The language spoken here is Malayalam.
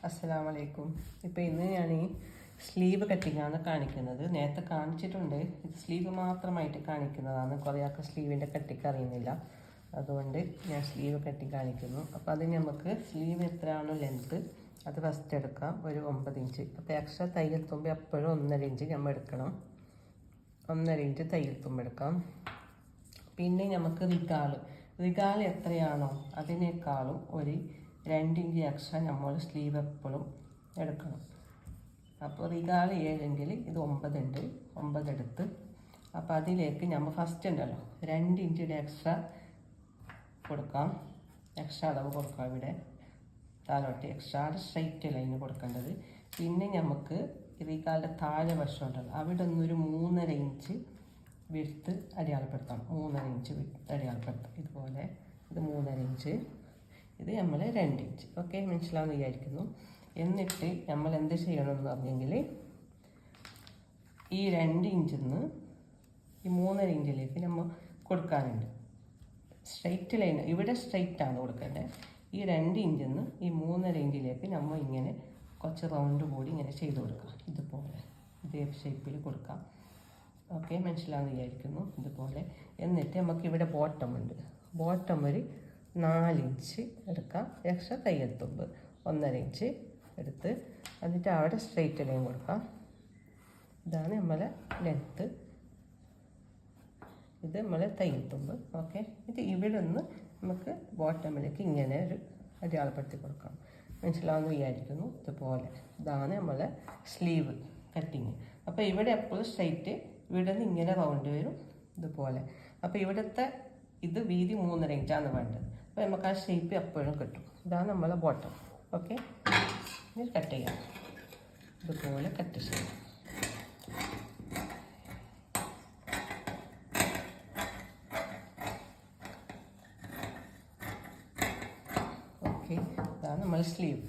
അസ്സലാമു അലൈക്കും. ഇപ്പോൾ ഇന്ന് ഞാൻ ഈ സ്ലീവ് കട്ടിങ്ങാണ് കാണിക്കുന്നത്. നേരത്തെ കാണിച്ചിട്ടുണ്ട്. ഇത് സ്ലീവ് മാത്രമായിട്ട് കാണിക്കുന്നതാണ്. കുറേ ആൾക്ക് സ്ലീവിൻ്റെ കട്ടിക്ക് അറിയുന്നില്ല, അതുകൊണ്ട് ഞാൻ സ്ലീവ് കട്ടി കാണിക്കുന്നു. അപ്പോൾ അതിന് നമുക്ക് സ്ലീവ് എത്രയാണോ ലെങ്ത്ത് അത് ഫസ്റ്റ് എടുക്കാം, ഒരു 9 ഇഞ്ച്. അപ്പോൾ എക്സ്ട്രാ തയ്യൽ തുമ്പ് എപ്പോഴും 1.5 ഇഞ്ച് നമ്മൾ എടുക്കണം. 1.5 ഇഞ്ച് തയ്യൽ തുമ്പ് എടുക്കാം. പിന്നെ നമുക്ക് റിഗാൾ എത്രയാണോ അതിനേക്കാളും ഒരു 2 ഇഞ്ച് എക്സ്ട്രാ നമ്മൾ സ്ലീവ് എപ്പോഴും എടുക്കണം. അപ്പോൾ റിഗാൾ 7 എങ്കിൽ ഇത് 9 ഉണ്ട്. 9 എടുത്ത് അപ്പോൾ അതിലേക്ക് നമ്മൾ ഫസ്റ്റ് ഉണ്ടല്ലോ 2 ഇഞ്ചിൻ്റെ എക്സ്ട്രാ കൊടുക്കാം. എക്സ്ട്രാ അളവ് കൊടുക്കാം. ഇവിടെ താഴോട്ട് എക്സ്ട്രാ സ്ട്രൈറ്റ് ലൈന് കൊടുക്കേണ്ടത്. പിന്നെ നമുക്ക് റിഗാളിൻ്റെ താഴെ വശം ഉണ്ടല്ലോ അവിടെ ഒന്നൊരു 3.5 ഇഞ്ച് വിടുത്ത് അടയാളപ്പെടുത്താം. 3.5 ഇഞ്ച് അടയാളപ്പെടുത്താം. ഇതുപോലെ ഇത് 3.5 ഇഞ്ച്, ഇത് നമ്മൾ 2 ഇഞ്ച്. ഓക്കെ, മനസ്സിലാവുന്ന വിചാരിക്കുന്നു. എന്നിട്ട് നമ്മൾ എന്ത് ചെയ്യണമെന്ന് പറഞ്ഞെങ്കിൽ ഈ 2 ഇഞ്ചിൽ നിന്ന് ഈ 3.5 ഇഞ്ചിലേക്ക് നമ്മൾ കൊടുക്കാനുണ്ട്. സ്ട്രൈറ്റ് ലൈൻ ഇവിടെ സ്ട്രൈറ്റ് ആണ് കൊടുക്കേണ്ടത്. ഈ 2 ഇഞ്ചിൽ നിന്ന് ഈ 3.5 ഇഞ്ചിലേക്ക് നമ്മൾ ഇങ്ങനെ കുറച്ച് റൗണ്ട് കൂടി ഇങ്ങനെ ചെയ്ത് കൊടുക്കാം. ഇതുപോലെ ഇതേ ഷേപ്പിൽ കൊടുക്കാം. ഓക്കെ, മനസ്സിലാവുന്ന വിചാരിക്കുന്നു. ഇതുപോലെ. എന്നിട്ട് നമുക്ക് ഇവിടെ ബോട്ടം ഉണ്ട്. ബോട്ടം ഒരു 4 ഇഞ്ച് എടുക്കാം. എക്സ്ട്രാ തയ്യൽ തുമ്പ് 1.5 ഇഞ്ച് എടുത്ത് എന്നിട്ട് അവിടെ സ്ട്രെയിറ്റ് ലൈൻ കൊടുക്കാം. ഇതാണ് നമ്മളെ ലെങ്ത്ത്. ഇത് നമ്മളെ തയ്യൽ തുമ്പ്. ഓക്കെ, ഇത് ഇവിടെ നിന്ന് നമുക്ക് ബോട്ടമിലേക്ക് ഇങ്ങനെ ഒരു അടയാളപ്പെടുത്തി കൊടുക്കാം. മനസ്സിലാവുന്ന വിചാരിക്കുന്നു. ഇതുപോലെ ഇതാണ് നമ്മളെ സ്ലീവ് കട്ടിങ്. അപ്പോൾ ഇവിടെ എപ്പോഴും സ്ട്രൈറ്റ്, ഇവിടെ നിന്ന് ഇങ്ങനെ റൗണ്ട് വരും ഇതുപോലെ. അപ്പോൾ ഇവിടുത്തെ ഇത് വീതി 3.5 ഇഞ്ചാണ് വേണ്ടത്. അപ്പോൾ നമുക്ക് ആ ഷേപ്പ് എപ്പോഴും കിട്ടും. ഇതാണ് നമ്മളെ ബോട്ടം. ഓക്കെ, ഇത് കട്ട് ചെയ്യാം. ഇതുപോലെ കട്ട് ചെയ്യാം. ഓക്കെ, ഇതാണ് നമ്മൾ സ്ലീവ്.